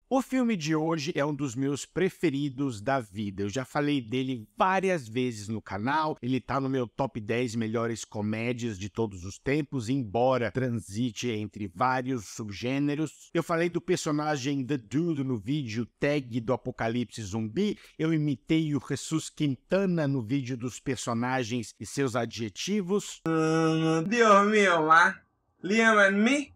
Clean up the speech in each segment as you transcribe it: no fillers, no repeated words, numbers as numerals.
O filme de hoje é um dos meus preferidos da vida. Eu já falei dele várias vezes no canal. Ele tá no meu top 10 melhores comédias de todos os tempos, embora transite entre vários subgêneros. Eu falei do personagem The Dude no vídeo tag do Apocalipse Zumbi. Eu imitei o Jesus Quintana no vídeo dos personagens e seus adjetivos. Dios mío, man. Liam and me,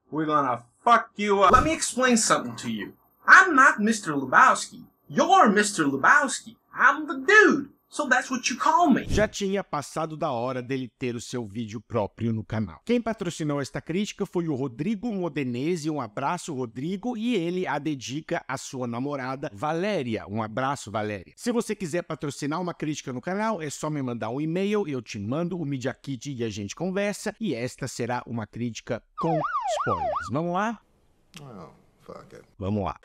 we're gonna fuck you up. Let me explain something to you. I'm not Mr. Lebowski. You're Mr. Lebowski. I'm the dude. So that's what you call me. Já tinha passado da hora dele ter o seu vídeo próprio no canal. Quem patrocinou esta crítica foi o Rodrigo Modenese. Um abraço, Rodrigo, e ele a dedica à sua namorada Valéria. Um abraço, Valéria. Se você quiser patrocinar uma crítica no canal, é só me mandar um e-mail, eu te mando o Media Kit e a gente conversa, e esta será uma crítica com spoilers. Vamos lá? Oh, fuck it. Vamos lá.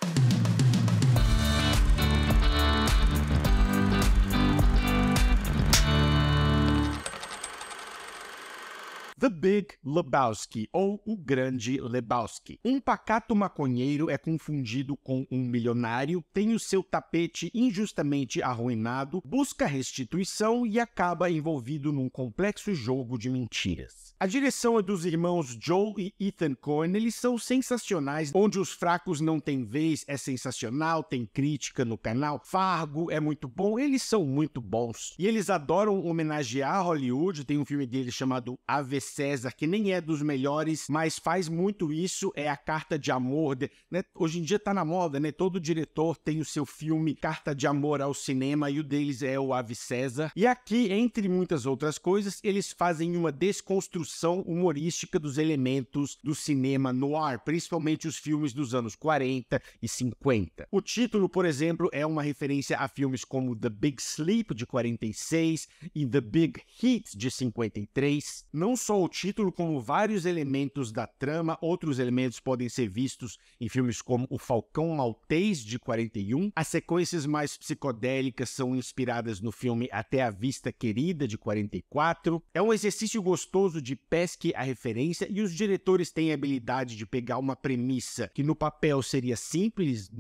The Big Lebowski, ou O Grande Lebowski. Um pacato maconheiro é confundido com um milionário, tem o seu tapete injustamente arruinado, busca restituição e acaba envolvido num complexo jogo de mentiras. A direção é dos irmãos Joel e Ethan Coen. Eles são sensacionais. Onde os fracos não têm vez é sensacional, tem crítica no canal. Fargo é muito bom, eles são muito bons. E eles adoram homenagear Hollywood. Tem um filme deles chamado Ave César, que nem é dos melhores, mas faz muito isso, é a carta de amor, né? Hoje em dia tá na moda, né? Todo diretor tem o seu filme Carta de Amor ao Cinema, e o deles é o Ave César. E aqui, entre muitas outras coisas, eles fazem uma desconstrução humorística dos elementos do cinema noir, principalmente os filmes dos anos 40 e 50. O título, por exemplo, é uma referência a filmes como The Big Sleep, de 46, e The Big Heat, de 53. Não só o título, como vários elementos da trama. Outros elementos podem ser vistos em filmes como O Falcão Maltês, de 41. As sequências mais psicodélicas são inspiradas no filme Até a Vista Querida, de 44. É um exercício gostoso de pesque a referência, e os diretores têm a habilidade de pegar uma premissa que no papel seria simples,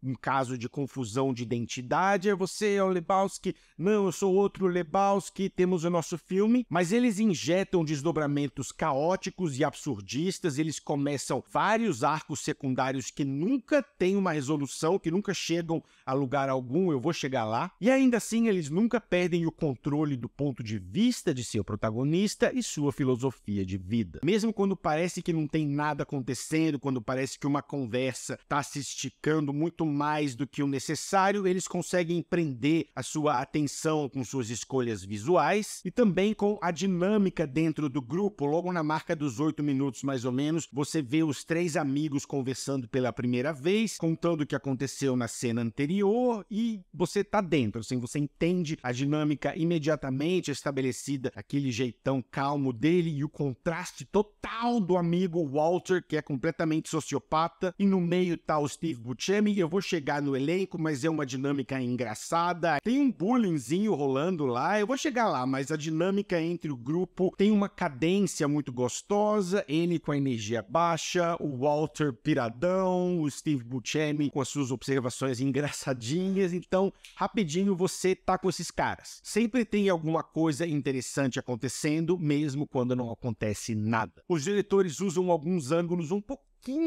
um caso de confusão de identidade, você é o Lebowski, não, eu sou outro Lebowski, temos o nosso filme, mas eles injetam desdobramentos caóticos e absurdistas. Eles começam vários arcos secundários que nunca têm uma resolução, que nunca chegam a lugar algum, eu vou chegar lá, e ainda assim eles nunca perdem o controle do ponto de vista de seu protagonista e sua filosofia de vida. Mesmo quando parece que não tem nada acontecendo, quando parece que uma conversa está se esticando muito mais do que o necessário, eles conseguem prender a sua atenção com suas escolhas visuais e também com a dinâmica dentro do grupo. Logo na marca dos 8 minutos, mais ou menos, você vê os 3 amigos conversando pela primeira vez, contando o que aconteceu na cena anterior, e você tá dentro, assim, você entende a dinâmica imediatamente estabelecida, aquele jeitão calmo dele e o contraste total do amigo Walter, que é completamente sociopata, e no meio tá o Steve Buscemi. Eu vou chegar no elenco, mas é uma dinâmica engraçada. Tem um bullyingzinho rolando lá, eu vou chegar lá, mas a dinâmica entre o grupo tem uma cadência muito gostosa. Ele com a energia baixa, o Walter piradão, o Steve Buscemi com as suas observações engraçadinhas. Então, rapidinho, você tá com esses caras. Sempre tem alguma coisa interessante acontecendo, mesmo quando não acontece nada. Os diretores usam alguns ângulos um pouquinho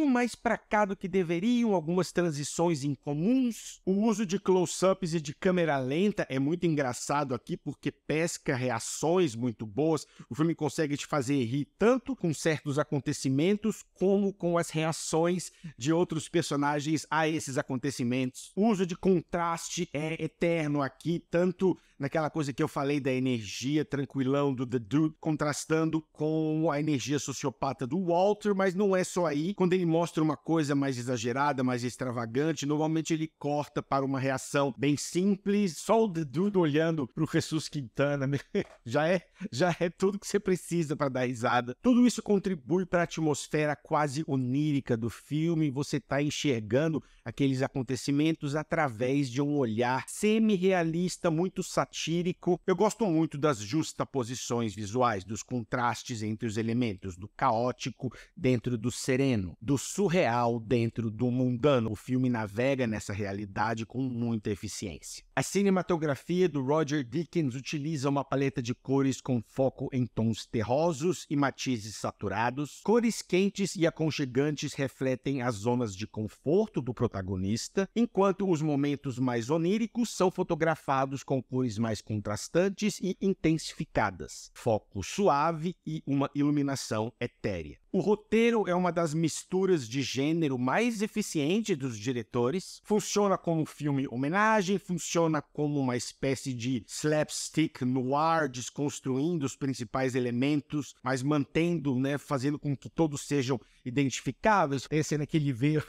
mais pra cá do que deveriam, algumas transições incomuns. O uso de close-ups e de câmera lenta é muito engraçado aqui, porque pesca reações muito boas. O filme consegue te fazer rir tanto com certos acontecimentos, como com as reações de outros personagens a esses acontecimentos. O uso de contraste é eterno aqui, tanto naquela coisa que eu falei da energia tranquilão do The Dude, contrastando com a energia sociopata do Walter, mas não é só aí. Quando ele mostra uma coisa mais exagerada, mais extravagante, normalmente ele corta para uma reação bem simples, só o The Dude olhando pro Jesus Quintana, né? já é tudo que você precisa para dar risada. Tudo isso contribui para a atmosfera quase onírica do filme. Você tá enxergando aqueles acontecimentos através de um olhar semi-realista, muito satírico, satírico. Eu gosto muito das justaposições visuais, dos contrastes entre os elementos, do caótico dentro do sereno, do surreal dentro do mundano. O filme navega nessa realidade com muita eficiência. A cinematografia do Roger Deakins utiliza uma paleta de cores com foco em tons terrosos e matizes saturados. Cores quentes e aconchegantes refletem as zonas de conforto do protagonista, enquanto os momentos mais oníricos são fotografados com cores mais contrastantes e intensificadas, foco suave e uma iluminação etérea. O roteiro é uma das misturas de gênero mais eficientes dos diretores. Funciona como filme homenagem, funciona como uma espécie de slapstick noir, desconstruindo os principais elementos, mas mantendo, fazendo com que todos sejam identificáveis. Tem a cena que ele vê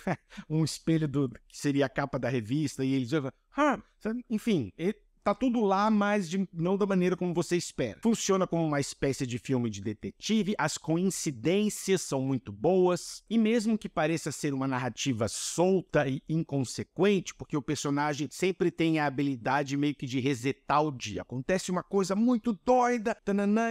um espelho que seria a capa da revista e eles enfim, tá tudo lá, mas não da maneira como você espera. Funciona como uma espécie de filme de detetive, as coincidências são muito boas, e mesmo que pareça ser uma narrativa solta e inconsequente, porque o personagem sempre tem a habilidade meio que de resetar o dia. Acontece uma coisa muito doida,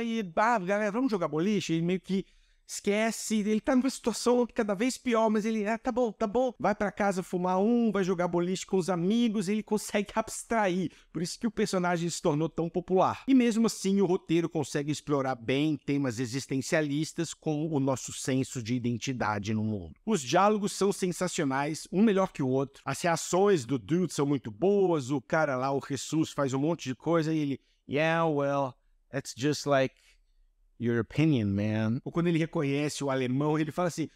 e galera, vamos jogar boliche? E meio que esquece, ele tá numa situação cada vez pior, mas ele, tá bom, vai pra casa fumar vai jogar boliche com os amigos, ele consegue abstrair, por isso que o personagem se tornou tão popular. E mesmo assim, o roteiro consegue explorar bem temas existencialistas com o nosso senso de identidade no mundo. Os diálogos são sensacionais, um melhor que o outro, as reações do Dude são muito boas, o cara lá, o Jesus, faz um monte de coisa e ele, yeah, well, that's just like your opinion, man. Ou quando ele reconhece o alemão, ele fala assim,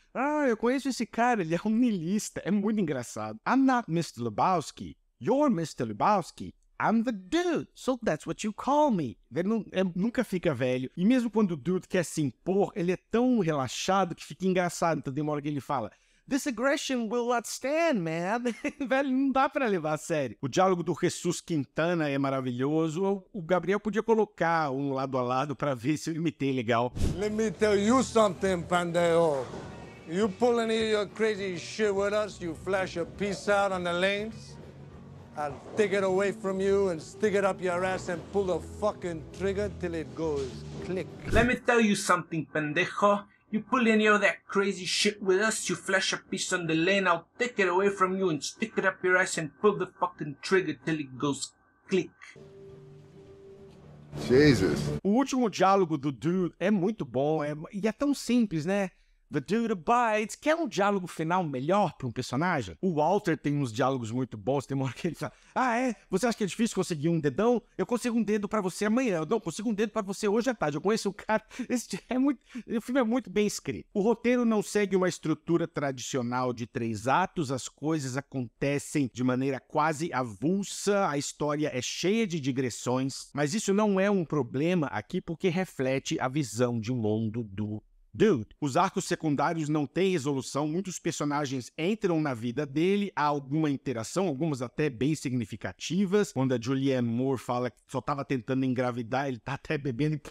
eu conheço esse cara, ele é um niilista. É muito engraçado. I'm not Mr. Lebowski. You're Mr. Lebowski. I'm the dude, so that's what you call me. Ele nunca fica velho. E mesmo quando o dude quer se impor, ele é tão relaxado que fica engraçado. Então tem uma hora que ele fala, this aggression will not stand, man. Velho, não dá pra levar a sério. O diálogo do Jesus Quintana é maravilhoso. O Gabriel podia colocar um lado a lado pra ver se eu imitei legal. Let me tell you something, pendejo. You pull any of your crazy shit with us, you flash a piece out on the lanes, I'll take it away from you and stick it up your ass and pull the fucking trigger till it goes click. Let me tell you something, pendejo. You pull any of that crazy shit with us, you flash a piece on the lane, I'll take it away from you and stick it up your ass and pull the fucking trigger till it goes click. Jesus. O último diálogo do Dude é muito bom, e é tão simples, né? The Dude Abides, que é um diálogo final melhor para um personagem. O Walter tem uns diálogos muito bons, tem uma hora que ele fala, você acha que é difícil conseguir um dedão? Eu consigo um dedo para você amanhã, eu não consigo um dedo para você hoje à tarde, eu conheço o cara, o filme é muito bem escrito. O roteiro não segue uma estrutura tradicional de 3 atos, as coisas acontecem de maneira quase avulsa, a história é cheia de digressões, mas isso não é um problema aqui porque reflete a visão de mundo do Dude. Os arcos secundários não têm resolução, muitos personagens entram na vida dele, há alguma interação, algumas até bem significativas. Quando a Julianne Moore fala que só estava tentando engravidar, ele tá até bebendo e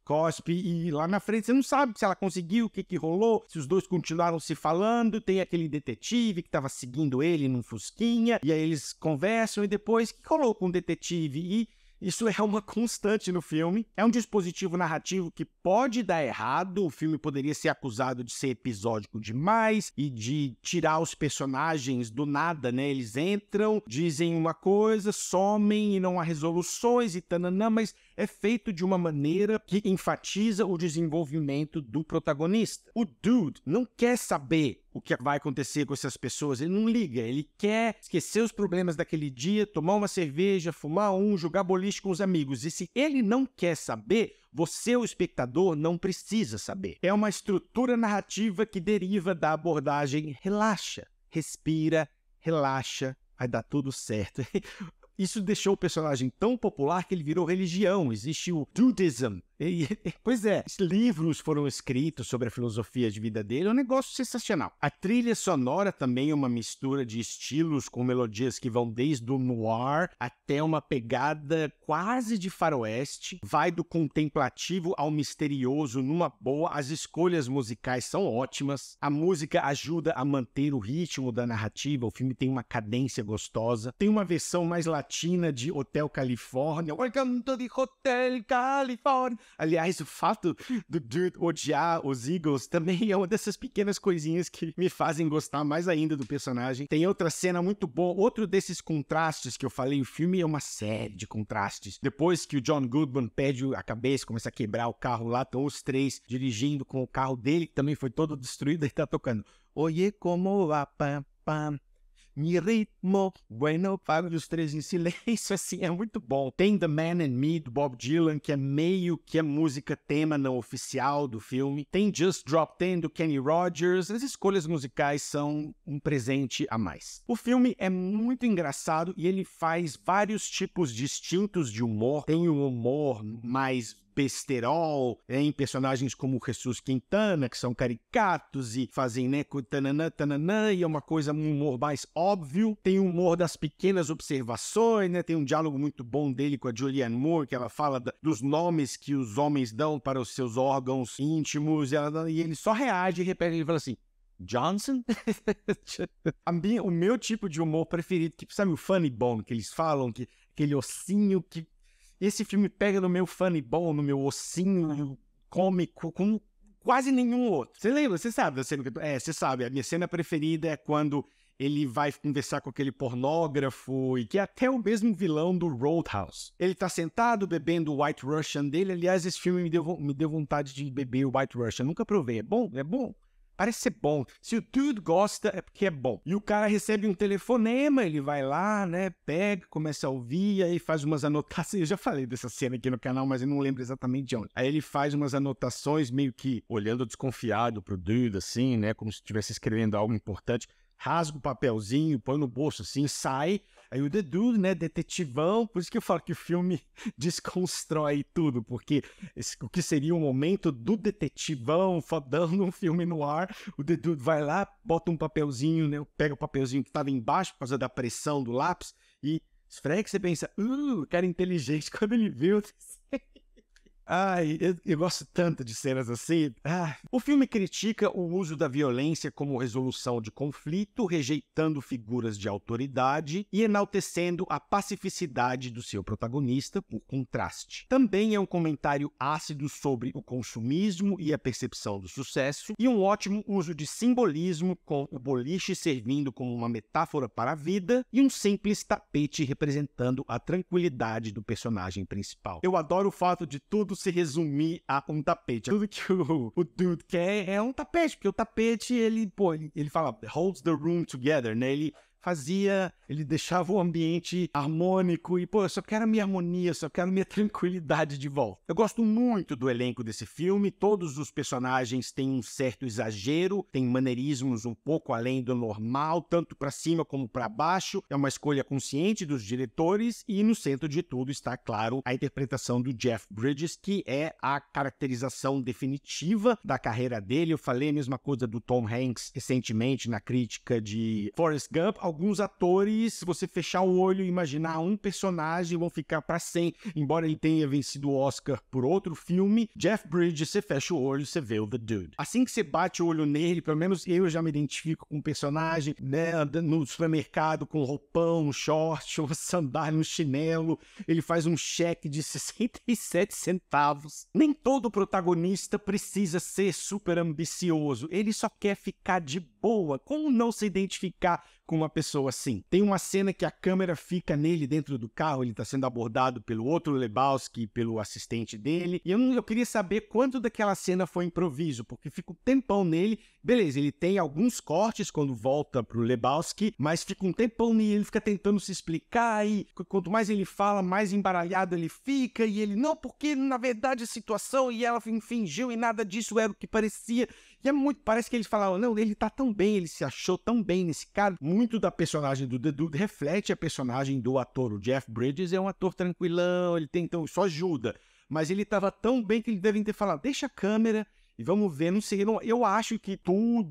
cospe, e lá na frente você não sabe se ela conseguiu, o que rolou, se os dois continuaram se falando. Tem aquele detetive que estava seguindo ele num fusquinha, e aí eles conversam, e depois, o que rolou com o detetive? E isso é uma constante no filme. É um dispositivo narrativo que pode dar errado. O filme poderia ser acusado de ser episódico demais e de tirar os personagens do nada, né? Eles entram, dizem uma coisa, somem e não há resoluções e tananã, mas é feito de uma maneira que enfatiza o desenvolvimento do protagonista. O Dude não quer saber o que vai acontecer com essas pessoas, ele não liga, ele quer esquecer os problemas daquele dia, tomar uma cerveja, fumar jogar boliche com os amigos. E se ele não quer saber, você, o espectador, não precisa saber. É uma estrutura narrativa que deriva da abordagem relaxa, respira, relaxa, vai dar tudo certo. Isso deixou o personagem tão popular que ele virou religião. Existe o Dudism, Pois é, livros foram escritos sobre a filosofia de vida dele, é um negócio sensacional. A trilha sonora também é uma mistura de estilos com melodias que vão desde o noir até uma pegada quase de faroeste, vai do contemplativo ao misterioso numa boa, as escolhas musicais são ótimas, a música ajuda a manter o ritmo da narrativa, o filme tem uma cadência gostosa, tem uma versão mais latina de Hotel California, Welcome to the Hotel California. Aliás, o fato do Dude odiar os Eagles também é uma dessas pequenas coisinhas que me fazem gostar mais ainda do personagem. Tem outra cena muito boa, outro desses contrastes que eu falei, o filme é uma série de contrastes. Depois que o John Goodman perde a cabeça, começa a quebrar o carro lá, estão os três dirigindo com o carro dele, que também foi todo destruído, e tá tocando Oye como va, pam, pam. Mi ritmo, bueno, pago os três em silêncio, assim, é muito bom. Tem The Man and Me, do Bob Dylan, que é meio que a música tema não oficial do filme. Tem Just Drop 10, do Kenny Rogers. As escolhas musicais são um presente a mais. O filme é muito engraçado e ele faz vários tipos distintos de humor. Tem um humor mais besterol, em personagens como o Jesus Quintana, que são caricatos e fazem, né, tananã, tananã, e é uma coisa, um humor mais óbvio. Tem o humor das pequenas observações, né, tem um diálogo muito bom dele com a Julianne Moore, que ela fala dos nomes que os homens dão para os seus órgãos íntimos, e ele só reage e repete, ele fala assim, Johnson? O meu tipo de humor preferido, que sabe o funny bone que eles falam, que aquele ossinho que... Esse filme pega no meu funny bone, no meu ossinho cômico, como quase nenhum outro. Você lembra? Você sabe da cena que você sabe. A minha cena preferida é quando ele vai conversar com aquele pornógrafo, e que é até o mesmo vilão do Roadhouse. Ele tá sentado bebendo o White Russian dele. Aliás, esse filme me deu vontade de beber o White Russian. Nunca provei. É bom? É bom. Parece ser bom. Se o dude gosta, é porque é bom. E o cara recebe um telefonema, ele vai lá, né, pega, começa a ouvir, aí faz umas anotações. Eu já falei dessa cena aqui no canal, mas eu não lembro exatamente de onde. Aí ele faz umas anotações, meio que olhando desconfiado pro dude, assim, né, como se estivesse escrevendo algo importante. Rasga o papelzinho, põe no bolso assim, sai. Aí o The Dude, né, detetivão, por isso que eu falo que o filme desconstrói tudo, porque o que seria o momento do detetivão fodão num filme no ar, o The Dude vai lá, bota um papelzinho, né, pega o papelzinho que estava embaixo por causa da pressão do lápis e esfrega, você pensa, cara inteligente, quando ele viu... Ai, eu gosto tanto de cenas assim. O filme critica o uso da violência como resolução de conflito, rejeitando figuras de autoridade e enaltecendo a pacificidade do seu protagonista, por contraste. Também é um comentário ácido sobre o consumismo e a percepção do sucesso, e um ótimo uso de simbolismo, com o boliche servindo como uma metáfora para a vida e um simples tapete representando a tranquilidade do personagem principal. Eu adoro o fato de tudo se resumir a um tapete. Tudo que o dude quer é um tapete, porque o tapete, ele fala, holds the room together, né? Ele deixava o ambiente harmônico e, eu só quero a minha harmonia, só quero a minha tranquilidade de volta. Eu gosto muito do elenco desse filme, todos os personagens têm um certo exagero, têm maneirismos um pouco além do normal, tanto para cima como para baixo. É uma escolha consciente dos diretores e no centro de tudo está, claro, a interpretação do Jeff Bridges, que é a caracterização definitiva da carreira dele. Eu falei a mesma coisa do Tom Hanks recentemente na crítica de Forrest Gump. Alguns atores, se você fechar o olho e imaginar um personagem, vão ficar para sempre. Embora ele tenha vencido o Oscar por outro filme, Jeff Bridges, você fecha o olho, você vê o The Dude. Assim que você bate o olho nele, pelo menos eu já me identifico com o personagem, né, no supermercado com roupão, um short, uma sandália, um chinelo, ele faz um cheque de 67 centavos. Nem todo protagonista precisa ser super ambicioso, ele só quer ficar de boa. Como não se identificar com uma pessoa assim? Tem uma cena que a câmera fica nele dentro do carro, ele tá sendo abordado pelo outro Lebowski, pelo assistente dele, e eu queria saber quanto daquela cena foi improviso, porque fica um tempão nele, beleza, ele tem alguns cortes quando volta pro Lebowski, mas fica um tempão nele, ele fica tentando se explicar, e quanto mais ele fala, mais embaralhado ele fica, e ele, não, porque na verdade a situação, e ela fingiu, e nada disso era o que parecia, e parece que eles falaram, não, ele tá tão bem, ele se achou tão bem nesse cara. Muito da personagem do The Dude reflete a personagem do ator. O Jeff Bridges é um ator tranquilão, então isso ajuda. mas ele estava tão bem que eles devem ter falado, deixa a câmera e vamos ver, não sei, eu acho que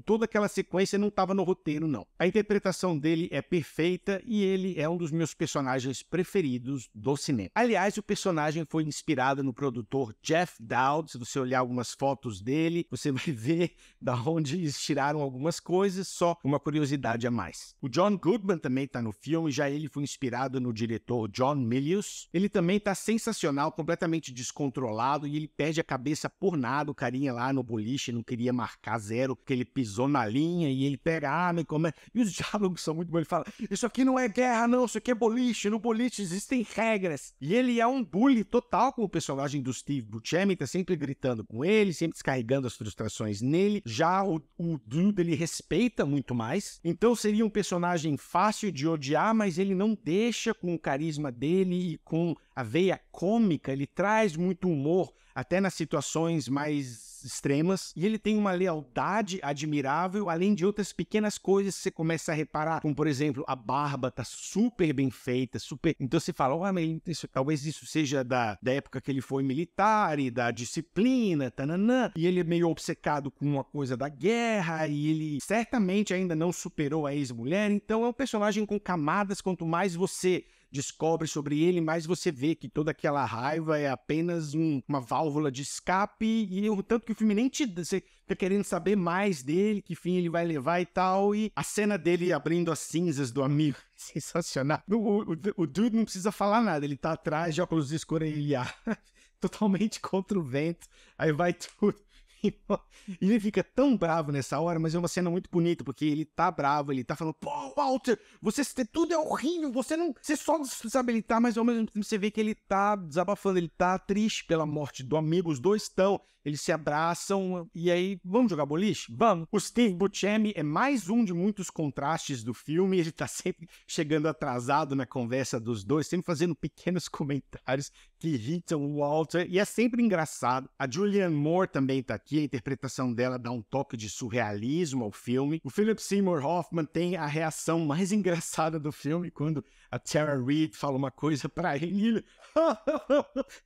toda aquela sequência não estava no roteiro, não. A interpretação dele é perfeita e ele é um dos meus personagens preferidos do cinema. Aliás, o personagem foi inspirado no produtor Jeff Dowd. Se você olhar algumas fotos dele, você vai ver da onde eles tiraram algumas coisas, só uma curiosidade a mais. O John Goodman também está no filme, já ele foi inspirado no diretor John Milius. Ele também está sensacional, completamente descontrolado e ele perde a cabeça por nada, o carinha lá no boliche não queria marcar 0 porque ele pisou na linha e ele pega arma e come... E os diálogos são muito bons. Ele fala, isso aqui não é guerra não, isso aqui é boliche, no boliche existem regras. E ele é um bully total com o personagem do Steve Buscemi, tá sempre gritando com ele, sempre descarregando as frustrações nele. Já o Dude, ele respeita muito mais. Então seria um personagem fácil de odiar, mas ele não deixa, com o carisma dele e com a veia cômica, ele traz muito humor até nas situações mais extremas, e ele tem uma lealdade admirável, além de outras pequenas coisas que você começa a reparar, como por exemplo, a barba tá super bem feita, então você fala, mas talvez isso seja da época que ele foi militar e da disciplina, tananã, e ele é meio obcecado com uma coisa da guerra, e ele certamente ainda não superou a ex-mulher, então é um personagem com camadas. Quanto mais você descobre sobre ele, mais você vê que toda aquela raiva é apenas uma válvula de escape, e o tanto que o filme nem você fica querendo saber mais dele, que fim ele vai levar e tal, e a cena dele abrindo as cinzas do amigo, sensacional. O Dude não precisa falar nada, ele tá atrás de óculos escuros e totalmente contra o vento, aí vai tudo. E ele fica tão bravo nessa hora, mas é uma cena muito bonita, porque ele tá bravo, ele tá falando, pô, Walter, tudo é horrível, você só sabe, ele tá, mas ao mesmo tempo você vê que ele tá desabafando, ele tá triste pela morte do amigo, os dois estão, eles se abraçam, e aí, vamos jogar boliche? Vamos! O Steve Buscemi é mais um de muitos contrastes do filme, ele tá sempre chegando atrasado na conversa dos dois, sempre fazendo pequenos comentários que irritam o Walter, e é sempre engraçado. A Julianne Moore também tá aqui, a interpretação dela dá um toque de surrealismo ao filme. O Philip Seymour Hoffman tem a reação mais engraçada do filme, quando a Tara Reid fala uma coisa pra ele,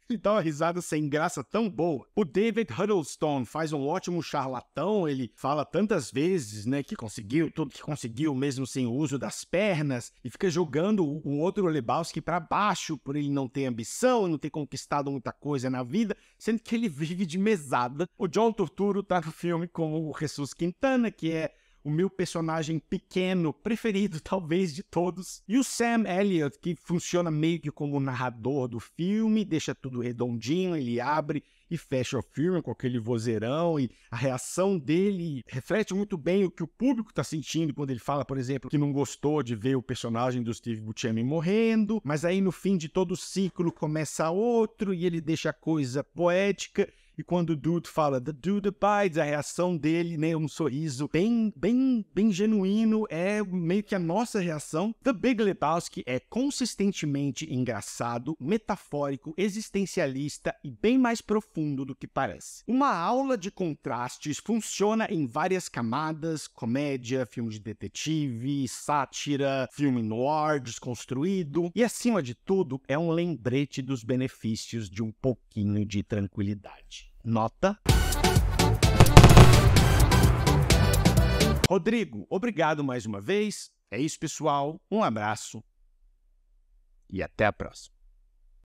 ele dá uma risada sem graça tão boa. O David Huddleston faz um ótimo charlatão, ele fala tantas vezes, né, que conseguiu tudo que conseguiu mesmo sem o uso das pernas, e fica jogando o outro Lebowski pra baixo por ele não ter ambição, não ter conquistado muita coisa na vida, sendo que ele vive de mesada. O John Turturro tá no filme como o Jesus Quintana, que é o meu personagem pequeno preferido, talvez, de todos. E o Sam Elliott, que funciona meio que como narrador do filme, deixa tudo redondinho, ele abre e fecha o filme com aquele vozeirão, e a reação dele reflete muito bem o que o público está sentindo quando ele fala, por exemplo, que não gostou de ver o personagem do Steve Buscemi morrendo, mas aí no fim de todo o ciclo começa outro e ele deixa a coisa poética. E quando o Dude fala, the Dude abides, a reação dele, né, um sorriso bem genuíno, é meio que a nossa reação. The Big Lebowski é consistentemente engraçado, metafórico, existencialista e bem mais profundo do que parece. Uma aula de contrastes, funciona em várias camadas: comédia, filme de detetive, sátira, filme noir desconstruído, e acima de tudo, é um lembrete dos benefícios de um pouquinho de tranquilidade. Nota. Rodrigo, obrigado mais uma vez. É isso, pessoal. Um abraço e até a próxima.